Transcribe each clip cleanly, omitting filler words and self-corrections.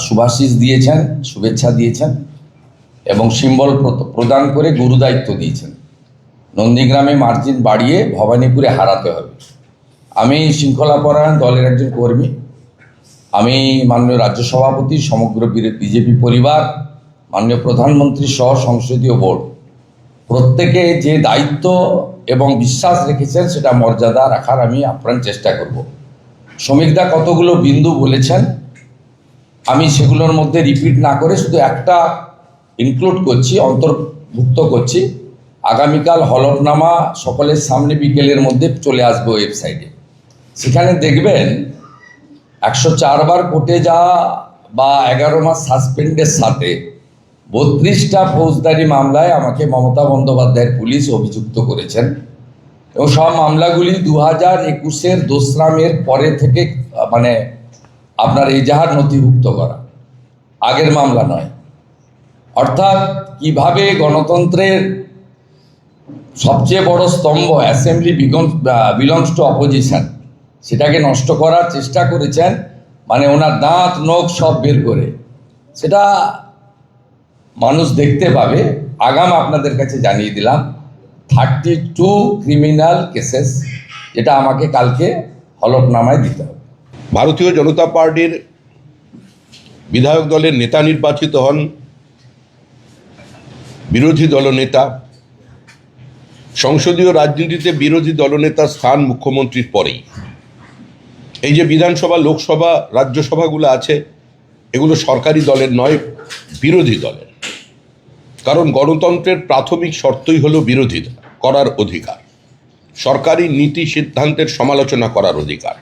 শুভাশিস দিয়েছেন, শুভেচ্ছা দিয়েছেন এবং সিম্বল প্রদান করে গুরু দায়িত্ব দিয়েছেন। নন্দীগ্রামে মার্জিন বাড়িয়ে ভবানীপুরে হারাতে হবে। আমি শৃঙ্খলাপরায়ণ দলের একজন কর্মী। আমি মাননীয় রাজ্য সভাপতি, সমগ্র বিজেপি পরিবার, মাননীয় প্রধানমন্ত্রী সহ সংসদীয় বোর্ড প্রত্যেকে যে দায়িত্ব এবং বিশ্বাস রেখেছেন সেটা মর্যাদা রাখার আমি আপ্রাণ চেষ্টা করব। শ্রমিকদা কতগুলো বিন্দু বলেছেন, আমি সেগুলোর মধ্যে রিপিট না করে শুধু একটা ইনক্লুড করছি, অন্তর্ভুক্ত করছি। আগামীকাল হলফনামা সকলের সামনে বিকেলের মধ্যে চলে আসবে ওয়েবসাইটে। সেখানে দেখবেন 104 বার কোর্টে যাওয়া বা 11 মাস সাসপেন্ডের সাথে 32টা ফৌজদারি মামলায় আমাকে মমতা বন্দ্যোপাধ্যায়ের পুলিশ অভিযুক্ত করেছেন এবং সব মামলাগুলি 2021-এর 2রা মের পরে থেকে আপনার এজাহার নথিভুক্ত করা, আগের মামলা নয়। অর্থাৎ কিভাবে গণতন্ত্রের সবচেয়ে বড় স্তম্ভ অ্যাসেম্বলি বিলংস টু অপোজিশন, সেটাকে নষ্ট করার চেষ্টা করেছেন, ওনার দাঁত নখ সব বের করে। সেটা মানুষ দেখতে পাবে। আগাম আপনাদের কাছে জানিয়ে দিলাম 32 ক্রিমিনাল কেসেস, যেটা আমাকে কালকে হলফনামায় দিতে হবে। ভারতীয় জনতা পার্টির বিধায়ক দলের নেতা নির্বাচিত হন বিরোধী দলনেতা। সংসদীয় রাজনীতিতে বিরোধী দলনেতার স্থান মুখ্যমন্ত্রীর পরেই। এই যে বিধানসভা, লোকসভা, রাজ্যসভাগুলো আছে, এগুলো সরকারি দলের নয়, বিরোধী দলের। কারণ গণতন্ত্রের প্রাথমিক শর্তই হলো বিরোধিতা করার অধিকার, সরকারি নীতি সিদ্ধান্তের সমালোচনা করার অধিকার,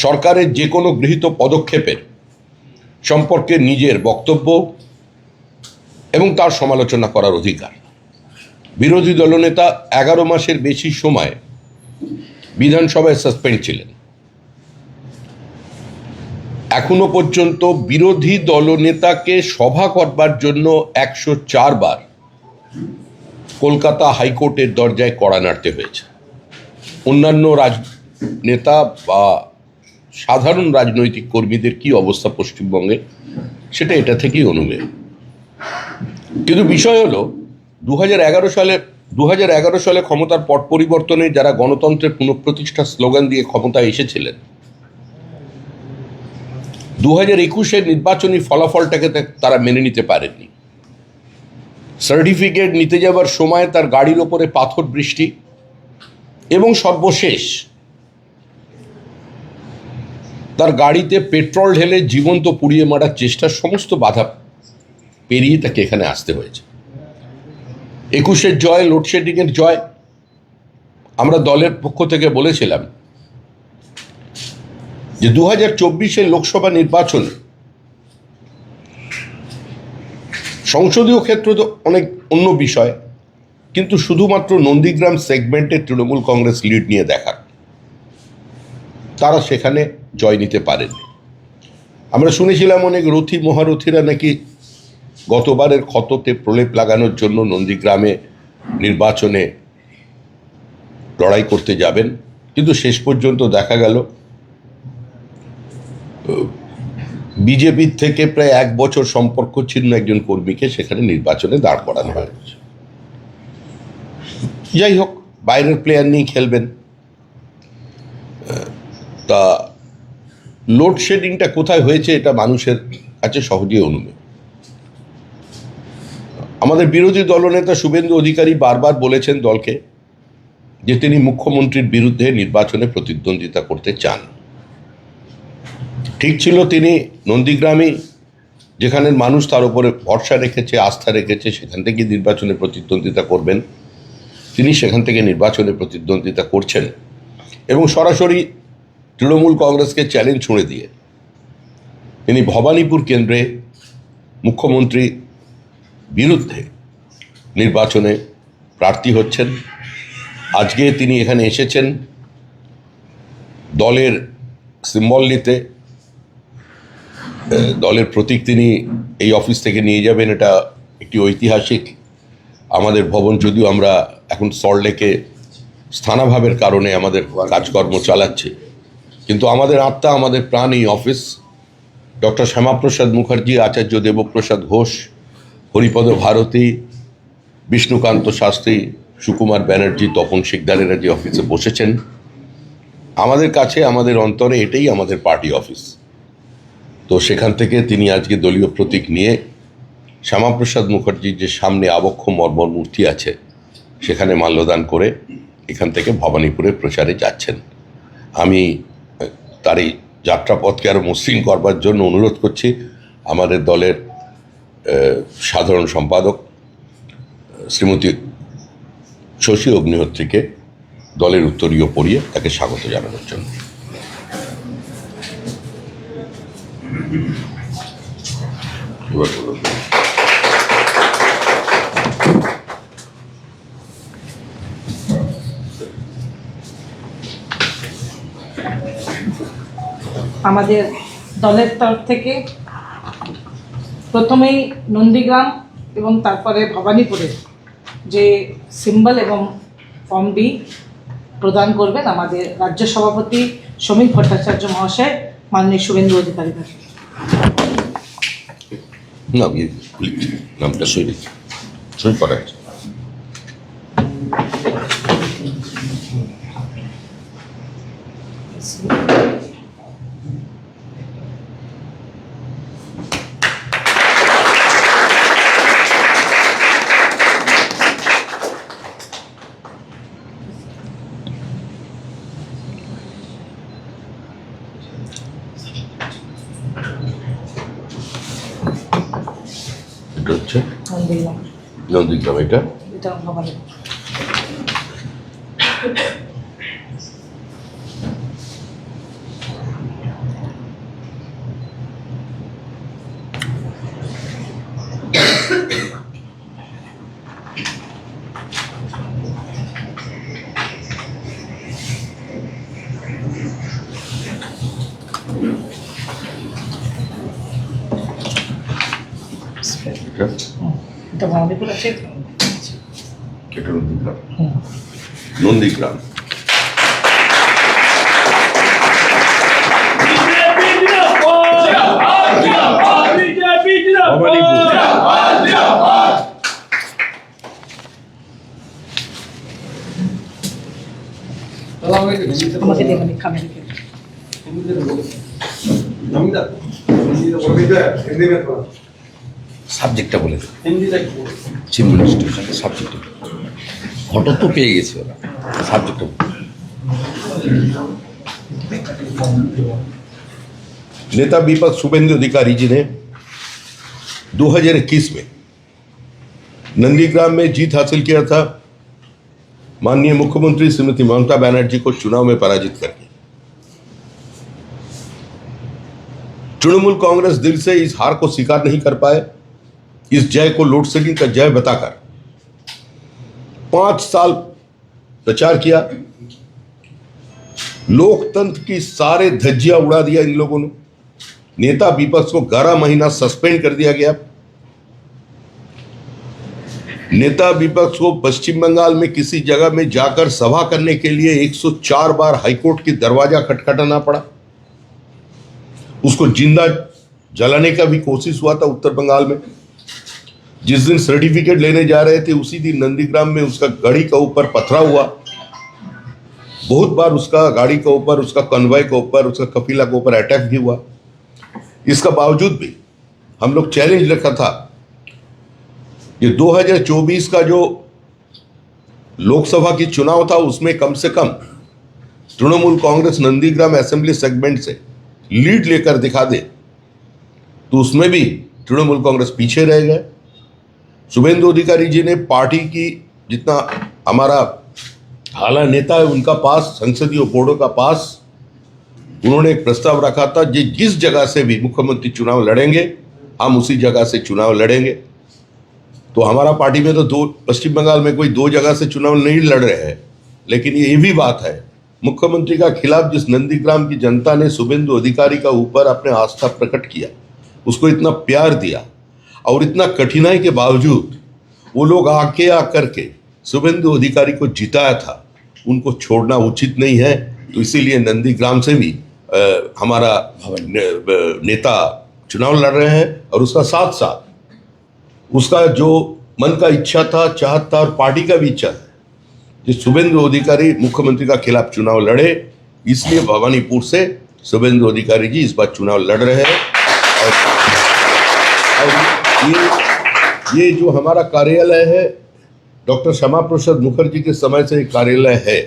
সরকারের যে কোনো গৃহীত পদক্ষেপের সম্পর্কে নিজের বক্তব্য এবং তার সমালোচনা করার অধিকার। বিরোধী দলনেতা 11 মাসের বেশি সময় বিধানসভায় সাসপেন্ড ছিলেন। এখনো পর্যন্ত বিরোধী দলনেতাকে সভা করবার জন্য 104 বার কলকাতা হাইকোর্টের দরজায় কড়া নাড়তে হয়েছে। অন্যান্য রাজনেতা বা সাধারণ রাজনৈতিক কর্মীদের কি অবস্থা পশ্চিমবঙ্গে, সেটা এটা থেকেই অনুমেয়। কিন্তু বিষয় হলো 2011 সালে ক্ষমতার পট পরিবর্তনে যারা গণতন্ত্রের পুনঃপ্রতিষ্ঠার স্লোগান দিয়ে ক্ষমতায় এসেছিলেন, 2021-এর নির্বাচনী ফলাফলটাকে তারা মেনে নিতে পারেননি। সার্টিফিকেট নিতে যাবার সময় তার গাড়ির ওপরে পাথর বৃষ্টি এবং সর্বশেষ তার গাড়িতে পেট্রোল ঢেলে জীবন্ত পুড়িয়ে মারার চেষ্টার সমস্ত বাধা পেরিয়ে তাকে এখানে আসতে হয়েছে। 21-এর জয় লোডশেডিংয়ের জয়। আমরা দলের পক্ষ থেকে বলেছিলাম যে 2024-এর লোকসভা নির্বাচন, সংসদীয় ক্ষেত্র তো অনেক অন্য বিষয়, কিন্তু শুধুমাত্র নন্দীগ্রাম সেগমেন্টে তৃণমূল কংগ্রেস লিড নিয়ে দেখার, তারা সেখানে জয় নিতে পারেনি। আমরা শুনেছিলাম অনেক রথী মহারথীরা নাকি গতবারের ক্ষততে প্রলেপ লাগানোর জন্য নন্দীগ্রামে নির্বাচনে লড়াই করতে যাবেন, কিন্তু শেষ পর্যন্ত দেখা গেল বিজেপির থেকে প্রায় 1 বছর সম্পর্ক ছিন্ন একজন কর্মীকে সেখানে নির্বাচনে দাঁড় করানো হয়েছে। যাই হোক, বাইরের প্লেয়ার নিয়ে খেলবেন। তা লোডশেডিংটা কোথায় হয়েছে এটা মানুষের কাছে সহজেই অনুমেয়। আমাদের বিরোধী দলনেতা শুভেন্দু অধিকারী বারবার বলেছেন দলকে যে তিনি মুখ্যমন্ত্রীর বিরুদ্ধে নির্বাচনে প্রতিদ্বন্দ্বিতা করতে চান। ঠিক ছিল, তিনি নন্দীগ্রামে যেখানে মানুষ তার উপরে ভরসা রেখেছে, আস্থা রেখেছে, সেখান থেকে নির্বাচনে প্রতিদ্বন্দ্বিতা করবেন। তিনি সেখান থেকে নির্বাচনে প্রতিদ্বন্দ্বিতা করছেন এবং সরাসরি তৃণমূল কংগ্রেসকে চ্যালেঞ্জ ছুঁড়ে দিয়ে তিনি ভবানীপুর কেন্দ্রে মুখ্যমন্ত্রী বিরুদ্ধে নির্বাচনে প্রার্থী হচ্ছেন। আজকে তিনি এখানে এসেছেন দলের সিম্বল নিতে, দলের প্রতীক তিনি এই অফিস থেকে নিয়ে যাবেন। এটা একটি ঐতিহাসিক আমাদের ভবন, যদিও আমরা এখন সল্টলেকে স্থানাভাবের কারণে আমাদের কাজকর্ম চালাচ্ছি, কিন্তু আমাদের আত্মা, আমাদের প্রাণ এই অফিস। ডক্টর শ্যামাপ্রসাদ মুখার্জি, আচার্য দেবপ্রসাদ ঘোষ, হরিপদ ভারতী, বিষ্ণুকান্ত শাস্ত্রী, সুকুমার ব্যানার্জি, তপন শিকদারেরা যে অফিসে বসেছেন, আমাদের কাছে আমাদের অন্তরে এটাই আমাদের পার্টি অফিস। তো সেখান থেকে তিনি আজকে দলীয় প্রতীক নিয়ে শ্যামাপ্রসাদ মুখার্জির যে সামনে আবক্ষ মর্মর মূর্তি আছে সেখানে মাল্যদান করে এখান থেকে ভবানীপুরে প্রচারে যাচ্ছেন। আমি তার এই যাত্রাপথকে আরও মসৃণ করবার জন্য অনুরোধ করছি আমাদের দলের সাধারণ সম্পাদক শ্রীমতী শশী অগ্নিহোত্রীকে দলের উত্তরীয় পরিয়ে তাকে স্বাগত জানানোর জন্য। আমাদের দলের তরফ থেকে প্রথমেই নন্দীগ্রাম এবং তারপরে ভবানীপুরের যে সিম্বল এবং ফর্ম বি প্রদান করবেন আমাদের রাজ্য সভাপতি শ্রমিক ভট্টাচার্য মহাশয়, মাননীয় শুভেন্দু অধিকারী। নামটা সই করা আছে। এটা হচ্ছে নন্দীগ্রাম, এটা ভবানীপুর। এটা ভবানীপুর আছে, এটা নন্দীগ্রাম। নন্দীগ্রাম আমাকে দেবেন খামের সাবজেক্টটা বলে দেবে, চিফ মিনিস্টার সাবজেক্টটা ফটো তো পেয়ে গেছে ওরা, সাবজেক্টটা। नेता विपक्ष शुभेंदु अधिकारी जी ने 2021 में नंदीग्राम में जीत हासिल किया था, माननीय मुख्यमंत्री श्रीमती ममता बनर्जी को चुनाव में पराजित करके। तृणमूल कांग्रेस दिल से इस हार को स्वीकार नहीं कर पाए। इस जय को लोड शेडिंग का जय बताकर 5 साल प्रचार किया, लोकतंत्र की सारे धज्जियां उड़ा दिया इन लोगों ने। नेता विपक्ष को 11 महीना सस्पेंड कर दिया गया। नेता विपक्ष को पश्चिम बंगाल में किसी जगह में जाकर सभा करने के लिए 104 बार हाईकोर्ट की दरवाजा खटखटाना पड़ा। उसको जिंदा जलाने का भी कोशिश हुआ था उत्तर बंगाल में। जिस दिन सर्टिफिकेट लेने जा रहे थे उसी दिन नंदीग्राम में उसका गाड़ी का ऊपर पथराव हुआ। बहुत बार उसका गाड़ी के ऊपर, उसका कन्वॉय के ऊपर, उसका कफिला के ऊपर अटैक भी हुआ। इसका बावजूद भी हम लोग चैलेंज रखा था कि 2024 का जो लोकसभा की चुनाव था उसमें कम से कम तृणमूल कांग्रेस नंदीग्राम असेंबली सेगमेंट से लीड लेकर दिखा दे, तो उसमें भी तृणमूल कांग्रेस पीछे रह गए। शुभेंदु अधिकारी जी ने पार्टी की जितना हमारा आला नेता है उनका पास, संसदीय बोर्डों का पास उन्होंने एक प्रस्ताव रखा था, जिस जगह से भी मुख्यमंत्री चुनाव लड़ेंगे हम उसी जगह से चुनाव लड़ेंगे। तो हमारा पार्टी में तो पश्चिम बंगाल में कोई 2 जगह से चुनाव नहीं लड़ रहे हैं, लेकिन ये भी बात है मुख्यमंत्री का खिलाफ जिस नंदीग्राम की जनता ने शुभेंदु अधिकारी का ऊपर अपने आस्था प्रकट किया, उसको इतना प्यार दिया और इतना कठिनाई के बावजूद वो लोग आके आकर के शुभेंदु अधिकारी को जिताया था, उनको छोड़ना उचित नहीं है। तो इसीलिए नंदीग्राम से भी हमारा नेता चुनाव लड़ रहे हैं और उसका साथ साथ उसका जो मन का इच्छा था, चाहत था और पार्टी का भी इच्छा है कि शुभेंदु अधिकारी मुख्यमंत्री का खिलाफ चुनाव लड़े, इसलिए भवानीपुर से शुभेंदु अधिकारी जी इस बार चुनाव लड़ रहे हैं। और ये जो हमारा कार्यालय है, डॉक्टर श्यामा प्रसाद मुखर्जी के समय से ये कार्यालय है।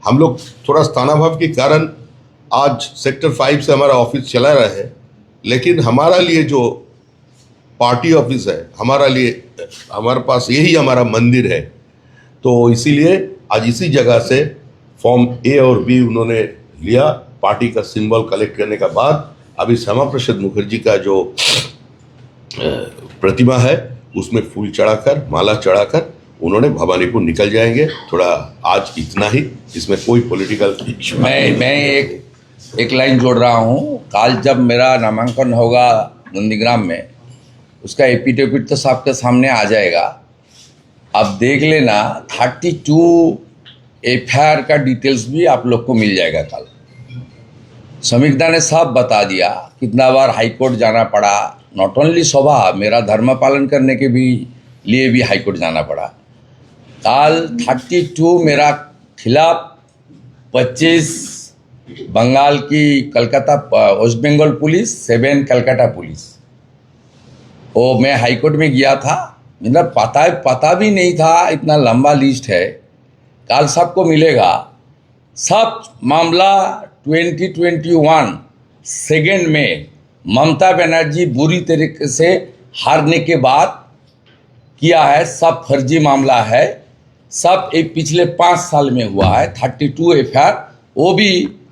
हम लोग थोड़ा स्थानाभाव के कारण आज सेक्टर 5 से हमारा ऑफिस चला रहा है, लेकिन हमारा लिए जो पार्टी ऑफिस है, हमारे पास यही हमारा मंदिर है। तो इसीलिए आज इसी जगह से फॉर्म ए और बी उन्होंने लिया। पार्टी का सिंबल कलेक्ट करने के बाद अभी श्यामा प्रसाद मुखर्जी का जो प्रतिमा है उसमें फूल चढ़ाकर, माला चढ़ाकर उन्होंने भवानीपुर निकल जाएंगे। थोड़ा आज इतना ही, इसमें कोई पॉलिटिकल इशू मैं एक लाइन जोड़ रहा हूँ। कल जब मेरा नामांकन होगा नंदीग्राम में, उसका एपिडेविट तो सबके सामने आ जाएगा। आप देख लेना, 32 एफआईआर का डिटेल्स भी आप लोग को मिल जाएगा। कल समीक्षा ने सब बता दिया कितना बार हाईकोर्ट जाना पड़ा। नॉट ओनली सभा, मेरा धर्म पालन करने के भी लिए भी हाईकोर्ट जाना पड़ा। कल 32 मेरा खिलाफ 25 बंगाल की Calcutta west Bengal police, 7 Calcutta police. वो मैं हाईकोर्ट में गया था, मेरा पता भी नहीं था इतना लंबा लिस्ट है। कल सबको मिलेगा। सब मामला 2021 सेकेंड में ममता बनर्जी बुरी तरीके से हारने के बाद किया है, सब फर्जी मामला है। सब एक पिछले 5 साल में हुआ है। 32 एफआईआर, वो भी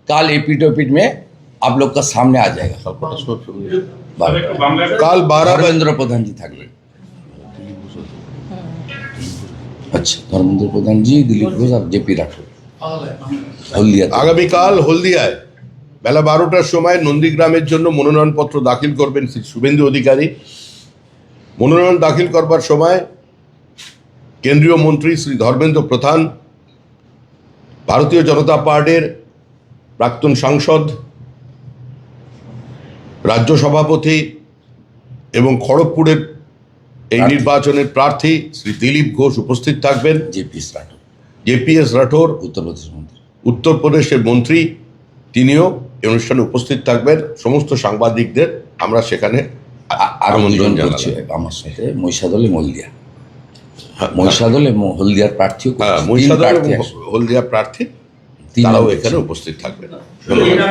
कल एपिडेविट में आप लोग का सामने आ जाएगा। কাল 12 ধর্মেন্দ্র প্রধানজি থাকবে। আচ্ছা, ধর্মেন্দ্র প্রধানজি, দিলীপ ঘোষ আর জেপি রাঠোর হলদিয়া। আগামীকাল হলদিয়ায় বেলা 12টার সময় নন্দীগ্রামের জন্য মনোনয়নপত্র দাখিল করবেন শ্রী শুভেন্দু অধিকারী। মনোনয়ন দাখিল করবার সময় কেন্দ্রীয় মন্ত্রী শ্রী ধর্মেন্দ্র প্রধান, ভারতীয় জনতা পার্টির প্রাক্তন সাংসদ, রাজ্য সভাপতি এবং খড়গপুরের এই নির্বাচনের প্রার্থী শ্রী দিলীপ ঘোষ উপস্থিত থাকবেন। জেপিএস রাঠোর উত্তরপ্রদেশের মন্ত্রী, তিনিও এই অনুষ্ঠানে উপস্থিত থাকবেন। সমস্ত সাংবাদিকদের আমরা সেখানে আরো দুজন যাচ্ছে আমার সাথে, মহিষাদলে হলদিয়া। মহিষাদল এবং হলদিয়ার প্রার্থীও, মহিষাদল এবং হলদিয়া প্রার্থী তারাও এখানে উপস্থিত থাকবেন। ধন্যবাদ।